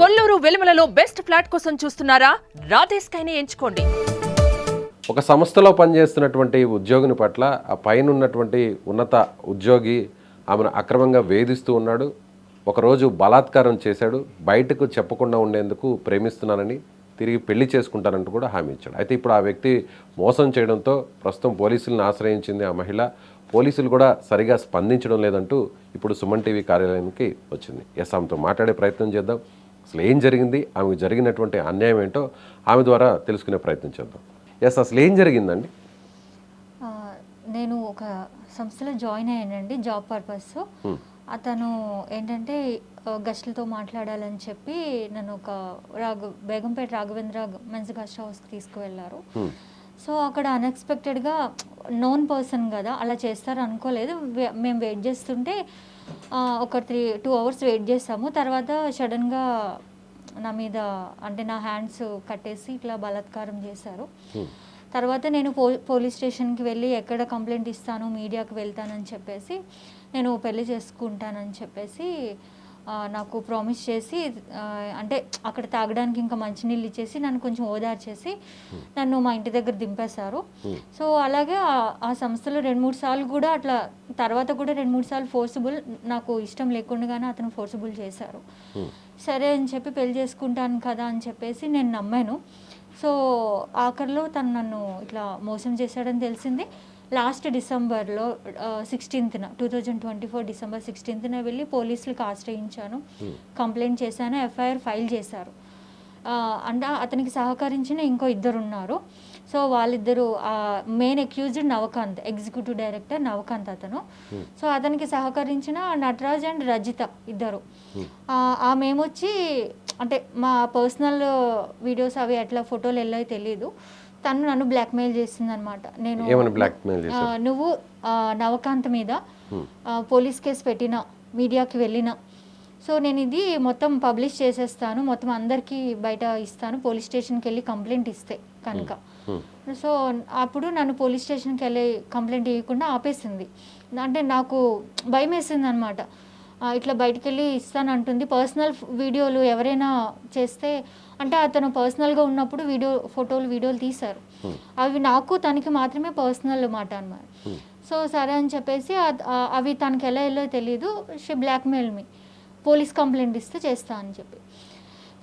Kolluru వెలుమలలో best flat కోసం చూస్తున్నారా? రాధేస్కైనే ఎంచుకోండి. ఒక సంస్థలో పనిచేస్తున్నటువంటి ఉద్యోగిని పట్ల ఆ పైన ఉన్నటువంటి ఉన్నత ఉద్యోగి ఆమెను అక్రమంగా వేధిస్తూ ఉన్నాడు. ఒకరోజు బలాత్కారం చేశాడు. బయటకు చెప్పకుండా ఉండేందుకు ప్రేమిస్తున్నానని, తిరిగి పెళ్లి చేసుకుంటానంటూ కూడా హామీ ఇచ్చాడు. అయితే ఇప్పుడు ఆ వ్యక్తి మోసం చేయడంతో ప్రస్తుతం పోలీసులను ఆశ్రయించింది ఆ మహిళ. పోలీసులు కూడా సరిగా స్పందించడం లేదంటూ ఇప్పుడు సుమన్ టీవీ కార్యాలయానికి వచ్చింది. ఎస్, ఆమెతో మాట్లాడే ప్రయత్నం చేద్దాం. అసలు ఏం జరిగింది, ఆమెకు జరిగినటువంటి అన్యాయం ఏంటో ఆమె ద్వారా తెలుసుకునే ప్రయత్నం చేద్దాం. ఎస్, అసలు ఏం జరిగిందండి? నేను ఒక సంస్థలో జాయిన్ అయ్యానండి, జాబ్ పర్పస్. అతను ఏంటంటే గెస్ట్లతో మాట్లాడాలని చెప్పి నన్ను ఒక బేగంపేట రాఘవేంద్ర మెన్స్ గెస్ట్ హౌస్కి తీసుకువెళ్ళారు. సో అక్కడ అన్ఎక్స్పెక్టెడ్గా నోన్ పర్సన్ కదా, అలా చేస్తారు అనుకోలేదు. మేము వెయిట్ చేస్తుంటే ఒక 2 hours వెయిట్ చేస్తాము. తర్వాత సడన్గా నా మీద అంటే నా హ్యాండ్స్ కట్టేసి ఇట్లా బలాత్కారం చేశారు. తర్వాత నేను పోలీస్ స్టేషన్కి వెళ్ళి ఎక్కడ కంప్లైంట్ ఇస్తాను, మీడియాకి వెళ్తానని చెప్పేసి, నేను పెళ్లి చేసుకుంటానని చెప్పేసి నాకు ప్రామిస్ చేసి, అంటే అక్కడ తాగడానికి ఇంకా మంచినీళ్ళు ఇచ్చేసి నన్ను కొంచెం ఓదార్చేసి నన్ను మా ఇంటి దగ్గర దింపేశారు. సో అలాగే ఆ సంస్థలో 2-3 సార్లు కూడా అట్లా, తర్వాత కూడా 2-3 సార్లు ఫోర్సిబుల్, నాకు ఇష్టం లేకుండానే అతను ఫోర్సిబుల్ చేశారు. సరే అని చెప్పి పెళ్లి చేసుకుంటాను కదా అని చెప్పేసి నేను నమ్మాను. సో ఆఖరిలో తను నన్ను ఇట్లా మోసం చేశాడని తెలిసింది. లాస్ట్ డిసెంబర్లో 16th 2024 డిసెంబర్ 16th వెళ్ళి పోలీసులకు ఆశ్రయించాను, కంప్లైంట్ చేశాను, ఎఫ్ఐఆర్ ఫైల్ చేశారు. అంటే అతనికి సహకరించిన ఇంకో 2 ఉన్నారు. సో వాళ్ళిద్దరు, main accused Navakanth, executive director Navakanth అతను. సో అతనికి సహకరించిన నటరాజ్ అండ్ రజిత ఇద్దరు. మేమొచ్చి అంటే మా పర్సనల్ వీడియోస్ అవి ఎట్లా ఫోటోలు వెళ్ళాయో తెలీదు. తను నన్ను బ్లాక్మెయిల్ చేసింది అనమాట. నువ్వు నవకాంత్ మీద పోలీస్ కేసు పెట్టినా, మీడియాకి వెళ్ళినా, సో నేను ఇది మొత్తం పబ్లిష్ చేసేస్తాను, మొత్తం అందరికీ బయట ఇస్తాను, పోలీస్ స్టేషన్కి వెళ్ళి కంప్లైంట్ ఇస్తే కనుక. సో అప్పుడు నన్ను పోలీస్ స్టేషన్కి వెళ్ళి కంప్లైంట్ ఇవ్వకుండా ఆపేసింది. అంటే నాకు భయం వేసింది అనమాట. ఇట్లా బయటికి వెళ్ళి ఇస్తానంటుంది. పర్సనల్ వీడియోలు ఎవరైనా చేస్తే, అంటే అతను పర్సనల్గా ఉన్నప్పుడు ఫోటోలు వీడియోలు తీశారు. అవి నాకు తనకి మాత్రమే పర్సనల్ మాట అన్నమాట. సో సరే అని చెప్పేసి అవి తనకి ఎలా వెళ్ళో తెలీదు. She blackmail me, police complaint ఇస్తే చేస్తా అని చెప్పి.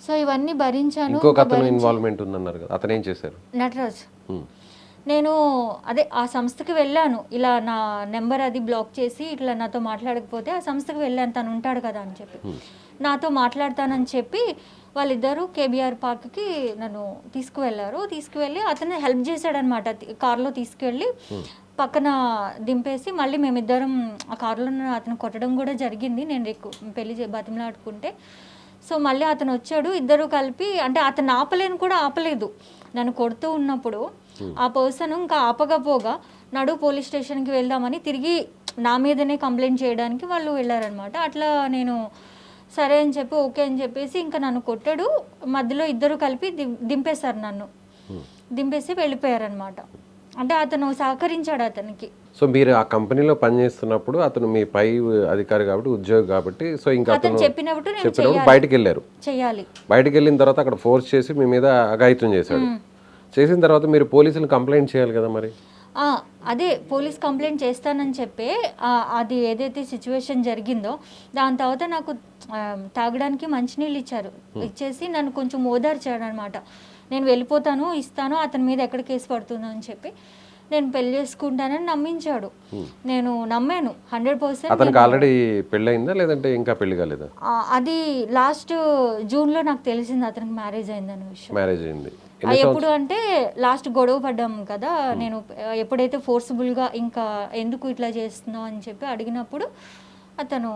సో ఇవన్నీ భరించాను. నటరాజ్. నేను అదే ఆ సంస్థకి వెళ్ళాను, ఇలా నా నెంబర్ అది బ్లాక్ చేసి ఇట్లా నాతో మాట్లాడకపోతే ఆ సంస్థకి వెళ్ళాను, తను ఉంటాడు కదా అని చెప్పి. నాతో మాట్లాడతానని చెప్పి వాళ్ళిద్దరూ కేబీఆర్ పార్క్కి నన్ను తీసుకువెళ్ళి అతను హెల్ప్ చేశాడనమాట. కార్లో తీసుకువెళ్ళి పక్కన దింపేసి మళ్ళీ మేమిద్దరం ఆ కారులో అతను కొట్టడం కూడా జరిగింది, నేను పెళ్లి బతిమలాడుకుంటే. సో మళ్ళీ అతను వచ్చాడు, ఇద్దరు కలిపి, అంటే అతను ఆపలేదు నన్ను కొడుతూ ఉన్నప్పుడు. ఆ పర్సన్ ఇంకా ఆపకపోగా నడు పోలీస్ స్టేషన్కి వెళ్దామని తిరిగి నా మీదనే కంప్లైంట్ చేయడానికి వాళ్ళు వెళ్ళారనమాట. అట్లా నేను సరే అని చెప్పి ఓకే అని చెప్పేసి ఇంకా నన్ను కొట్టాడు. మధ్యలో ఇద్దరు కలిపి దింపేశారు, నన్ను దింపేసి వెళ్ళిపోయారనమాట. అంటే అతను సహకరించాడు అతనికి. సో మీరు ఆ కంపెనీలో పనిచేస్తున్నప్పుడు అతను మీ పై అధికారి కాబట్టి, ఉద్యోగి కాబట్టి, సో ఇంకా అతను చెప్పినప్పుడు బయటకు వెళ్ళారు. బయటకు వెళ్ళిన తర్వాత అక్కడ ఫోర్స్ చేసి మీ మీద అఘాయిత్యం చేశాడు. చేసిన తర్వాత మీరు పోలీసులు కంప్లైంట్ చేయాలి కదా మరి. అదే పోలీస్ కంప్లైంట్ చేస్తానని చెప్పి అది ఏదైతే సిచ్యువేషన్ జరిగిందో దాని తర్వాత నాకు తాగడానికి మంచినీళ్ళు ఇచ్చేసి నన్ను కొంచెం ఓదార్చాడు అనమాట. నేను వెళ్ళిపోతాను, ఇస్తాను, అతని మీద ఎక్కడ కేసు పడుతుందో అని చెప్పి నేను పెళ్లి చేసుకుంటానని నమ్మించాడు. నేను నమ్మాను 100%. అతనికి ఆల్రెడీ పెళ్ళయిందా లేదంటే ఇంకా పెళ్లి కాలేదా? అది లాస్ట్ జూన్లో నాకు తెలిసింది అతనికి మ్యారేజ్ అయిందనే విషయం. మ్యారేజ్ అయింది ఎప్పుడు అంటే లాస్ట్ గొడవ పడ్డాం కదా, నేను ఎప్పుడైతే ఫోర్స్ఫుల్గా ఇంకా ఎందుకు ఇట్లా చేస్తున్నావు అని చెప్పి అడిగినప్పుడు అతను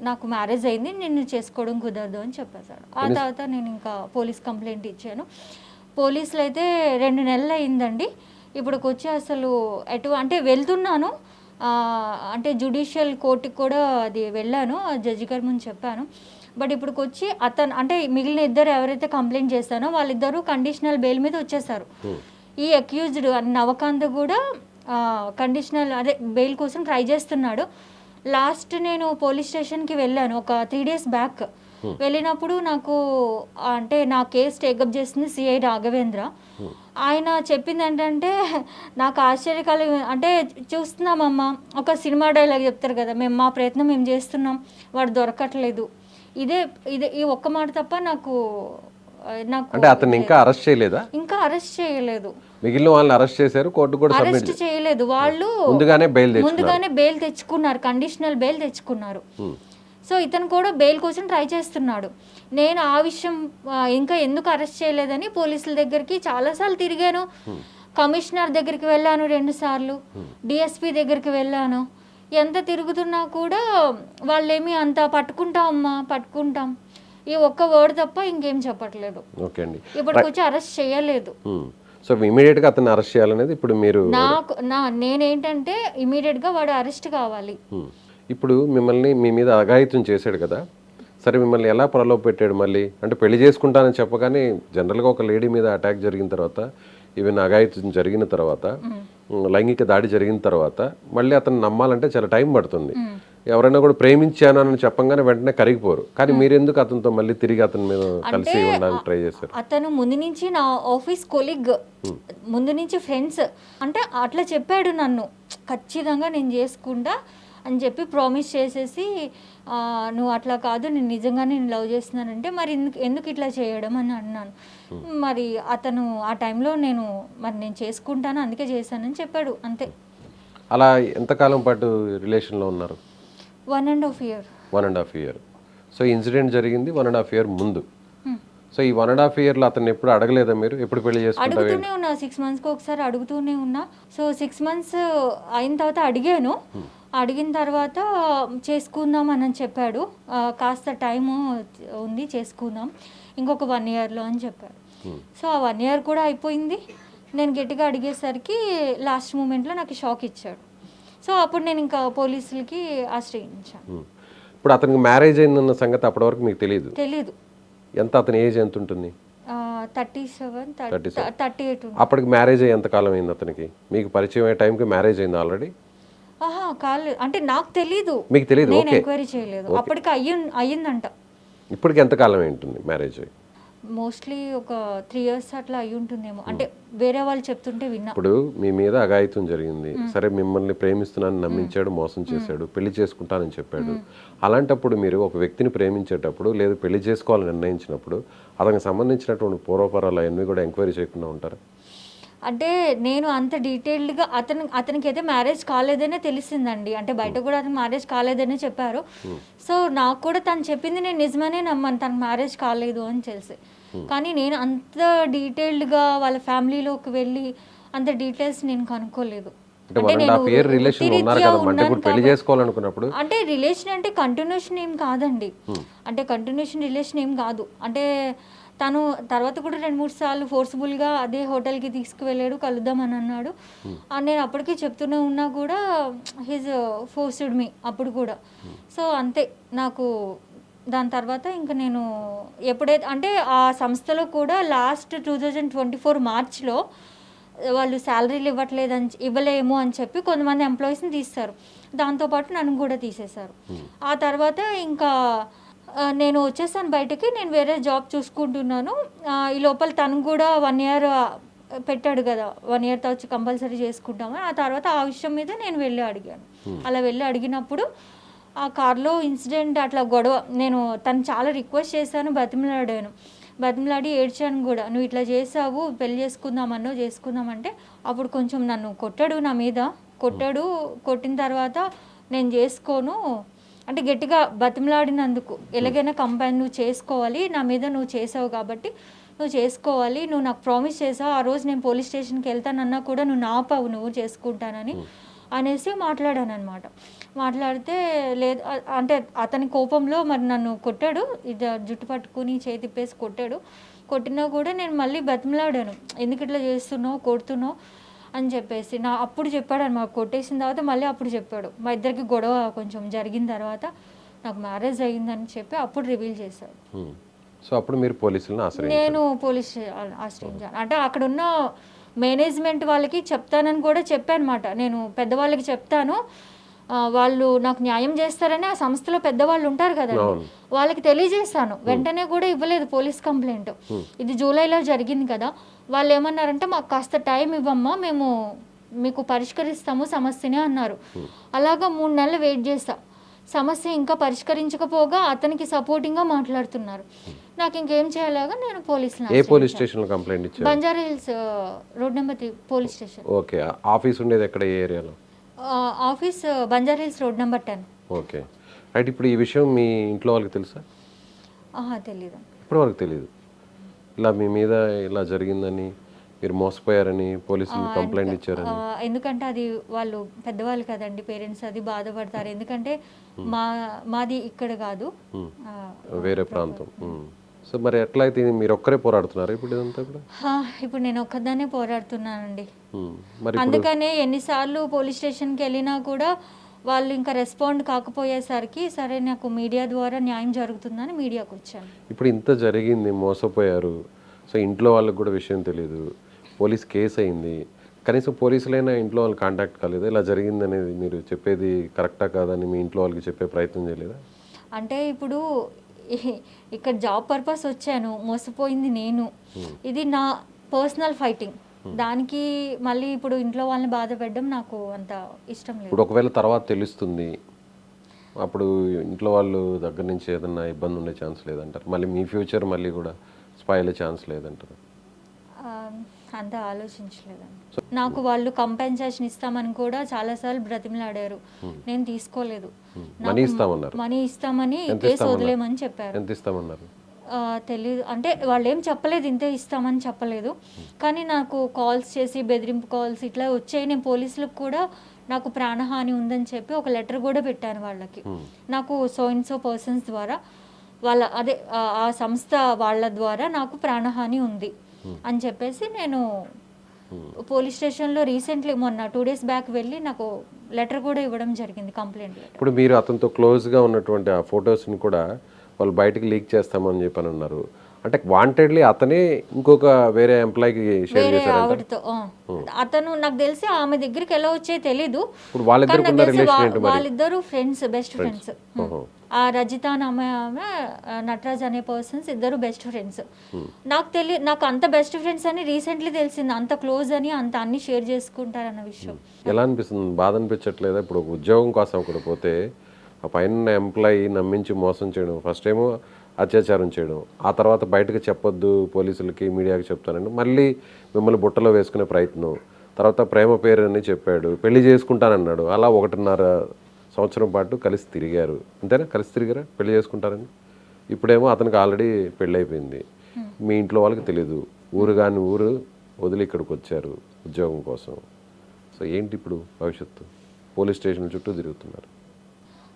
నాకు మ్యారేజ్ అయింది, నిన్ను చేసుకోవడం కుదరదు అని చెప్పేశాడు. ఆ తర్వాత నేను ఇంకా పోలీస్ కంప్లైంట్ ఇచ్చాను. పోలీసులు అయితే 2 నెలలు అయిందండి. ఇప్పటికి వచ్చి అసలు అంటే వెళ్తున్నాను, అంటే జ్యుడిషియల్ కోర్టుకి కూడా అది వెళ్ళాను, జడ్జి గారి ముందు చెప్పాను. బట్ ఇప్పటికి వచ్చి అతను, అంటే మిగిలిన ఇద్దరు ఎవరైతే కంప్లైంట్ చేస్తానో వాళ్ళిద్దరూ కండిషనల్ బెయిల్ మీద వచ్చేసారు. ఈ అక్యూజ్డ్ నవకాంత్ కూడా కండిషనల్ అదే బెయిల్ కోసం ట్రై చేస్తున్నాడు. లాస్ట్ నేను పోలీస్ స్టేషన్కి వెళ్ళాను ఒక 3 days బ్యాక్. వెళ్ళినప్పుడు నాకు అంటే నా కేసు టేకప్ చేసింది సిఐ రాఘవేంద్ర. ఆయన చెప్పింది ఏంటంటే నాకు ఆశ్చర్యకాలం, అంటే చూస్తున్నామమ్మా, ఒక సినిమా డైలాగ్ చెప్తారు కదా, మేము మా ప్రయత్నం మేము చేస్తున్నాం, వాడు దొరకట్లేదు, ఇదే ఇదే ఈ ఒక్క మాట తప్ప నాకు అంటే అతన్ని ఇంకా అరెస్ట్ చేయలేదా? ఇంకా అరెస్ట్ చేయలేదు. మిగిలిన వాళ్ళని అరెస్ట్ చేశారు, కోర్టు కూడా అరెస్ట్ చేయలేదు. వాళ్ళు ముందుగానే బెయిల్ తెచ్చుకున్నారు, కండిషనల్ బెయిల్ తెచ్చుకున్నారు. సో ఇతను కూడా బెయిల్ కోసం ట్రై చేస్తున్నాడు. నేను ఆ విషయం ఇంకా ఎందుకు అరెస్ట్ చేయలేదని పోలీసుల దగ్గరికి చాలాసార్లు తిరిగాను. కమిషనర్ దగ్గరికి వెళ్ళాను 2 సార్లు, డిఎస్పీ దగ్గరికి వెళ్ళాను. ఎంత తిరుగుతున్నా కూడా వాళ్ళేమి అంత పట్టుకుంటాం ఈ ఒక్క వర్డ్ తప్ప ఇంకేం చెప్పట్లేదు. ఓకే అండి, ఇప్పటికి వచ్చి అరెస్ట్ చేయలేదు. సో ఇమీడియట్ గా అతన్ని అరెస్ట్ చేయాలనేది ఇప్పుడు మీరు నేనేంటంటే ఇమీడియట్ గా వాడు అరెస్ట్ కావాలి. ఇప్పుడు మిమ్మల్ని మీ మీద అఘాయిత్యం చేశాడు కదా, సరే మిమ్మల్ని ఎలా ప్రలోభ పెట్టాడు మళ్ళీ? అంటే పెళ్లి చేసుకుంటానని చెప్పగానే జనరల్గా ఒక లేడీ మీద అటాక్ జరిగిన తర్వాత, ఈవెన్ అఘాయిత్యం జరిగిన తర్వాత, లైంగిక దాడి జరిగిన తర్వాత మళ్ళీ అతను నమ్మాలంటే చాలా టైం పడుతుంది. ఎవరైనా కూడా ప్రేమించాను అని చెప్పగానే వెంటనే కరిగిపోరు. కానీ మీరెందుకు అతనితో మళ్ళీ తిరిగి అతని మీద కలిసి ఉండడానికి ట్రై చేశారు? అతను ముందు నుంచి నా ఆఫీస్ కొలీగ్, ముందు నుంచి ఫ్రెండ్స్, అంటే అట్లా చెప్పాడు నన్ను, ఖచ్చితంగా నేను చేసుకుంటా అని చెప్పి ప్రామిస్ చేసేసి, నువ్వు అట్లా కాదు, నేను నిజంగానే నేను లవ్ చేస్తున్నానంటే మరి ఎందుకు ఇట్లా చేయడం అని అన్నాను. మరి అతను ఆ టైంలో నేను చేసుకుంటాను అందుకే చేశానని చెప్పాడు, అంతే. అలా ఎంతకాలం పాటు రిలేషన్లో ఉన్నారు? 1.5 year. 1.5 year. సో ఇన్సిడెంట్ జరిగింది 1.5 year ముందు. సో ఈ 1.5 yearలో అతను ఎప్పుడు అడగలేదా మీరు ఎప్పుడు పెళ్లి చేసుకుంటావు? అడుగుతూనే ఉన్నా, 6 monthsకి ఒకసారి అడుగుతూనే ఉన్నా. సో 6 months అయిన తర్వాత అడిగాను. అడిగిన తర్వాత చేసుకుందాం అని చెప్పాడు, కాస్త టైము ఉంది చేసుకుందాం ఇంకొక 1 yearలో అని చెప్పాడు. సో ఆ 1 year కూడా అయిపోయింది. నేను గట్టిగా అడిగేసరికి లాస్ట్ మూమెంట్లో నాకు షాక్ ఇచ్చాడు. సో అప్పుడు నేను ఇంకా పోలీసులకి ఆశ్రయించాను. ఇప్పుడు అతనికి మ్యారేజ్ అయిందన్న సంగతి అప్పటి వరకు మీకు తెలీదు. ఎంత అతని ఏజ్ ఎంత ఉంటుంది? 37, 38. అప్పటికి మ్యారేజ్ అయ్యి ఎంత కాలం అయింది అతనికి? మీకు పరిచయం అయ్యే టైంకి మ్యారేజ్ అయింది ఆల్రెడీ? కాలేదు, అంటే నాకు తెలీదు, మీకు తెలియదు, నేను ఎంక్వైరీ చేయలేదు. అప్పటికి అయ్యిందంట. ఇప్పటికి ఎంత కాలం ఏంటుంది మ్యారేజ్ అయ్యి? మోస్ట్లీ ఒక 3 years అట్లా అయ్యి ఉంటుందేమో, అంటే వేరే వాళ్ళు చెప్తుంటే విన్నా. ఇప్పుడు మీ మీద అఘాయిత్యం జరిగింది, సరే మిమ్మల్ని ప్రేమిస్తున్నానని నమ్మించాడు, మోసం చేశాడు, పెళ్లి చేసుకుంటానని చెప్పాడు. అలాంటప్పుడు మీరు ఒక వ్యక్తిని ప్రేమించేటప్పుడు లేదా పెళ్లి చేసుకోవాలని నిర్ణయించినప్పుడు అతనికి సంబంధించినటువంటి పూర్వపరాలు అవన్నీ కూడా ఎంక్వైరీ చేయకుండా ఉంటారా? అంటే నేను అంత డీటెయిల్డ్గా అతనికి అయితే మ్యారేజ్ కాలేదనే తెలిసిందండి, అంటే బయట కూడా అతనికి మ్యారేజ్ కాలేదనే చెప్పారు. సో నాకు కూడా తను చెప్పింది నేను నిజమనే నమ్మాను, తనకు మ్యారేజ్ కాలేదు అని తెలిసి. కానీ నేను అంత డీటెయిల్డ్గా వాళ్ళ ఫ్యామిలీలోకి వెళ్ళి అంత డీటెయిల్స్ నేను కనుక్కోలేదు. అంటే రిలేషన్ అంటే కంటిన్యూషన్ ఏం కాదండి, అంటే కంటిన్యూషన్ రిలేషన్ ఏం కాదు. అంటే తను తర్వాత కూడా 2-3 సార్లు ఫోర్స్ఫుల్గా అదే హోటల్కి తీసుకువెళ్ళాడు, కలుద్దామని అన్నాడు. నేను అప్పటికీ చెప్తూనే ఉన్నా కూడా హీజ్ ఫోర్స్డ్ మీ అప్పుడు కూడా. సో అంతే, నాకు దాని తర్వాత ఇంకా నేను ఎప్పుడైతే అంటే ఆ సంస్థలో కూడా లాస్ట్ 2024 మార్చ్లో వాళ్ళు శాలరీలు ఇవ్వలేము అని చెప్పి కొంతమంది ఎంప్లాయీస్ని తీస్తారు, దాంతోపాటు నన్ను కూడా తీసేశారు. ఆ తర్వాత ఇంకా నేను వచ్చేసాను బయటకి, నేను వేరే జాబ్ చూసుకుంటున్నాను. ఈ లోపల తను కూడా 1 year పెట్టాడు కదా, 1 year వచ్చి కంపల్సరీ చేసుకుంటామని. ఆ తర్వాత ఆ విషయం మీద నేను వెళ్ళి అడిగాను. అలా వెళ్ళి అడిగినప్పుడు ఆ కార్లో ఇన్సిడెంట్ అట్లా గొడవ, నేను తను చాలా రిక్వెస్ట్ చేశాను, బతిమలాడి ఏడ్చాను కూడా, నువ్వు ఇట్లా చేసావు, పెళ్లి చేసుకుందామంటే అప్పుడు కొంచెం నన్ను కొట్టాడు, నా మీద కొట్టిన తర్వాత నేను చేసుకోను అంటే గట్టిగా బతిమలాడినందుకు, ఎలాగైనా కంపెనీ నువ్వు చేసుకోవాలి, నా మీద నువ్వు చేసావు కాబట్టి నువ్వు చేసుకోవాలి, నువ్వు నాకు ప్రామిస్ చేసావు, ఆ రోజు నేను పోలీస్ స్టేషన్కి వెళ్తానన్నా కూడా నువ్వు నాపావు, నువ్వు చేసుకుంటానని అనేసి మాట్లాడాను అనమాట. మాట్లాడితే లేదు అంటే అతని కోపంలో మరి నన్ను కొట్టాడు, ఇది జుట్టు పట్టుకుని చేతిప్పేసి కొట్టినా కూడా నేను మళ్ళీ బతిమలాడాను, ఎందుకు ఇట్లా చేస్తున్నావు, కొడుతున్నావు అని చెప్పేసి. అప్పుడు చెప్పాడు అనమాట, కొట్టేసిన తర్వాత మళ్ళీ అప్పుడు చెప్పాడు. మా ఇద్దరికి గొడవ కొంచెం జరిగిన తర్వాత నాకు మ్యారేజ్ అయ్యిందని చెప్పి అప్పుడు రివీల్ చేశాడు. సో అప్పుడు మీరు పోలీసులను నేను పోలీస్ ఆశ్రయించాను. అంటే అక్కడ ఉన్న మేనేజ్మెంట్ వాళ్ళకి చెప్తానని కూడా చెప్పానమాట, నేను పెద్దవాళ్ళకి చెప్తాను, వాళ్ళు నాకు న్యాయం చేస్తారని ఆ సంస్థలో పెద్దవాళ్ళు ఉంటారు కదండి, వాళ్ళకి తెలియజేశాను. వెంటనే కూడా ఇవ్వలేదు పోలీస్ కంప్లైంట్. ఇది జూలైలో జరిగింది కదా. వాళ్ళు ఏమన్నారంటే మాకు కాస్త టైం ఇవ్వమ్మా, మేము మీకు పరిష్కరిస్తాము సమస్యని అన్నారు. అలాగా 3 నెలలు వెయిట్ చేస్తా. సమస్య ఇంకా పరిష్కరించకపోగా అతనికి సపోర్టింగ్గా మాట్లాడుతున్నారు. నాకు ఇంకేం చేయలేగా నేను పోలీస్ స్టేషన్ కంప్లైంట్ ఇచ్చారు? Banjara hills road number 3 police station. Okay. Office ఉండేది ఎక్కడ, ఏ ఏరియాలో? Office Banjara hills road number 10. Okay right. ఇప్పుడు ఈ విషయం మీ ఇంట్లో వాళ్ళకి తెలుసా? తెలీదు. ఇప్పటి వరకు తెలియదు. ఇలా మీ మీద ఇలా జరిగిందని, మీరు మోసపోయారని పోలీసులు కంప్లైంట్ ఇచ్చారని? ఎందుకంటే అది వాళ్ళు పెద్దవాళ్ళు కదండి, పేరెంట్స్, అది బాధపడతారు. ఎందుకంటే మాది ఇక్కడ కాదు, వేరే ప్రాంతం. సో మరి ఎట్లా అయితే మీరు ఒక్కరే పోరాడుతున్నారు ఇప్పుడు ఇదంతా కూడా? ఇప్పుడు నేను ఒక్కదానే పోరాడుతున్నానండి. అందుకనే ఎన్నిసార్లు పోలీస్ స్టేషన్కి వెళ్ళినా కూడా వాళ్ళు ఇంకా రెస్పాండ్ కాకపోయేసరికి సరే నాకు మీడియా ద్వారా న్యాయం జరుగుతుందని మీడియాకు వచ్చాను. ఇప్పుడు ఇంత జరిగింది, మోసపోయారు, సో ఇంట్లో వాళ్ళకి కూడా విషయం తెలియదు, పోలీస్ కేసు అయింది, కనీసం పోలీసులైనా ఇంట్లో వాళ్ళు కాంటాక్ట్ కాలేదు. ఇలా జరిగింది అనేది మీరు చెప్పేది కరెక్టా కాదని మీ ఇంట్లో వాళ్ళకి చెప్పే ప్రయత్నం చేయలేదా? అంటే ఇప్పుడు ఇక్కడ జాబ్ పర్పస్ వచ్చాను, మోసపోయింది నేను, ఇది నా పర్సనల్ ఫైటింగ్. దానికి మళ్ళీ ఇప్పుడు ఇంట్లో వాళ్ళని బాధ పెట్టడం నాకు అంత ఇష్టం లేదు. ఇప్పుడు ఒకవేళ తర్వాత తెలుస్తుంది, అప్పుడు ఇంట్లో వాళ్ళు దగ్గర నుంచి ఏదన్నా ఇబ్బంది ఉండే ఛాన్స్ లేదంటారు? మళ్ళీ మీ ఫ్యూచర్ మళ్ళీ కూడా స్పాయిల్ అయ్యే ఛాన్స్ లేదంటారు? అంత ఆలోచించలేదండి. నాకు వాళ్ళు కంపెన్సేషన్ ఇస్తామని కూడా చాలాసార్లు బ్రతిమలాడారు, నేను తీసుకోలేదు. మనీ ఇస్తామని కేసు వదిలేమని చెప్పారు. ఎంత ఇస్తామన్నారు? తెలీదు, అంటే వాళ్ళు ఏం చెప్పలేదు, ఇంతే ఇస్తామని చెప్పలేదు. కానీ నాకు కాల్స్ చేసి బెదిరింపు కాల్స్ ఇట్లా వచ్చాయి. నేను పోలీసులకు కూడా నాకు ప్రాణహాని ఉందని చెప్పి ఒక లెటర్ కూడా పెట్టాను వాళ్ళకి. నాకు సో అండ్ సో పర్సన్స్ ద్వారా వాళ్ళ అదే ఆ సంస్థ వాళ్ళ ద్వారా నాకు ప్రాణహాని ఉంది అని చెప్పేసి నేను పోలీస్ స్టేషన్లో రీసెంట్లీ మొన్న 2 days బ్యాక్ వెళ్ళి నాకు లెటర్ కూడా ఇవ్వడం జరిగింది, కంప్లైంట్ లెటర్. ఇప్పుడు మీరు అతనితో క్లోజ్గా ఉన్నటువంటి ఆ ఫొటోస్ని కూడా వాళ్ళు బయటకు లీక్ చేస్తామని చెప్పని అన్నారు. అంటే వాంటెడ్లీ అతనే ఇంకొక వేరే ఎంప్లాయీకి షేర్ చేశారు ఆవిడతో. అతను నాకు తెలిసి ఆమె దగ్గరికి ఎలా వచ్చే తెలీదు. ఇప్పుడు వాళ్ళిద్దరు ఫ్రెండ్స్, బెస్ట్ ఫ్రెండ్స్. ఆ రజిత ఆమె నటరాజ్ అనే పర్సన్స్ ఇద్దరు బెస్ట్ ఫ్రెండ్స్. నాకు అంత బెస్ట్ ఫ్రెండ్స్ అని రీసెంట్లీ తెలిసింది, అంత క్లోజ్ అని, అంత అన్ని షేర్ చేసుకుంటారన్న విషయం. ఎలా అనిపిస్తుంది? బాధ అనిపించట్లేదా? ఇప్పుడు ఒక ఉద్యోగం కోసం అక్కడ పోతే ఆ పైన ఎంప్లాయీ నమ్మించి మోసం చేయడం, ఫస్ట్ ఏమో అత్యాచారం చేయడం, ఆ తర్వాత బయటకు చెప్పొద్దు పోలీసులకి మీడియాకి చెప్తానండి, మళ్ళీ మిమ్మల్ని బుట్టలో వేసుకునే ప్రయత్నం, తర్వాత ప్రేమ పేరు అని చెప్పాడు, పెళ్లి చేసుకుంటానన్నాడు, అలా 1.5 సంవత్సరం పాటు కలిసి తిరిగారు. అంతేనా? కలిసి తిరిగారా పెళ్లి చేసుకుంటారని? ఇప్పుడేమో అతనికి ఆల్రెడీ పెళ్ళి అయిపోయింది, మీ ఇంట్లో వాళ్ళకి తెలియదు, ఊరు కాని ఊరు వదిలి ఇక్కడికి వచ్చారు ఉద్యోగం కోసం. సో ఏంటి ఇప్పుడు భవిష్యత్తు? పోలీస్ స్టేషన్ చుట్టూ తిరుగుతున్నారు.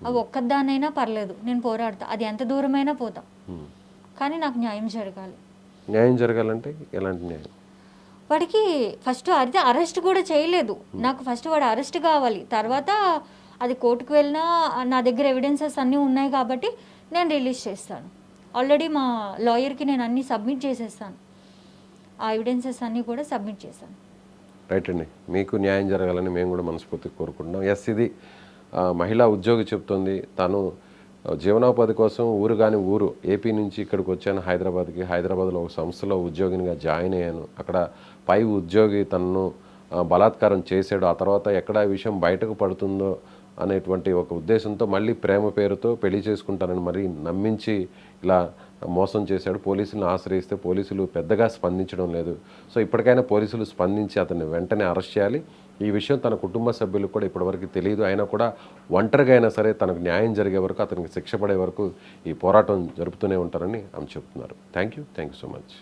అవి ఒక్కదానైనా పర్లేదు, నేను పోరాడతా, అది ఎంత దూరమైనా పోతా, కానీ నాకు న్యాయం జరగాలి. న్యాయం జరగాలంటే ఎలాంటి న్యాయం? వాడికి ఫస్ట్ అయితే అరెస్ట్ కూడా చేయలేదు, నాకు ఫస్ట్ వాడు అరెస్ట్ కావాలి, తర్వాత అది కోర్టుకు వెళ్ళినా నా దగ్గర ఎవిడెన్సెస్ అన్నీ ఉన్నాయి కాబట్టి నేను రిలీజ్ చేస్తాను. ఆల్రెడీ మా లాయర్కి నేను అన్నీ సబ్మిట్ చేసేస్తాను, ఆ ఎవిడెన్సెస్ అన్నీ కూడా సబ్మిట్ చేశాను. రైట్ అండి, మీకు న్యాయం జరగాలని మేము కూడా మనస్ఫూర్తిగా కోరుకుంటున్నాం. ఎస్, ఇది మహిళా ఉద్యోగి చెప్తుంది, తను జీవనోపాధి కోసం ఊరు కాని ఊరు ఏపీ నుంచి ఇక్కడికి వచ్చాను హైదరాబాద్కి, హైదరాబాద్లో ఒక సంస్థలో ఉద్యోగినిగా జాయిన్ అయ్యాను, అక్కడ పై ఉద్యోగి తనను బలాత్కారం చేశాడు, ఆ తర్వాత ఎక్కడ ఈ విషయం బయటకు పడుతుందో అనేటువంటి ఒక ఉద్దేశంతో మళ్ళీ ప్రేమ పేరుతో పెళ్లి చేసుకుంటానని మరీ నమ్మించి ఇలా మోసం చేశాడు. పోలీసులను ఆశ్రయిస్తే పోలీసులు పెద్దగా స్పందించడం లేదు. సో ఇప్పటికైనా పోలీసులు స్పందించి అతన్ని వెంటనే అరెస్ట్ చేయాలి. ఈ విషయం తన కుటుంబ సభ్యులకు కూడా ఇప్పటివరకు తెలియదు, అయినా కూడా ఒంటరిగా అయినా సరే తనకు న్యాయం జరిగే వరకు, అతనికి శిక్ష పడే వరకు ఈ పోరాటం జరుపుతూనే ఉంటారని ఆమె చెప్తున్నారు. Thank you so much.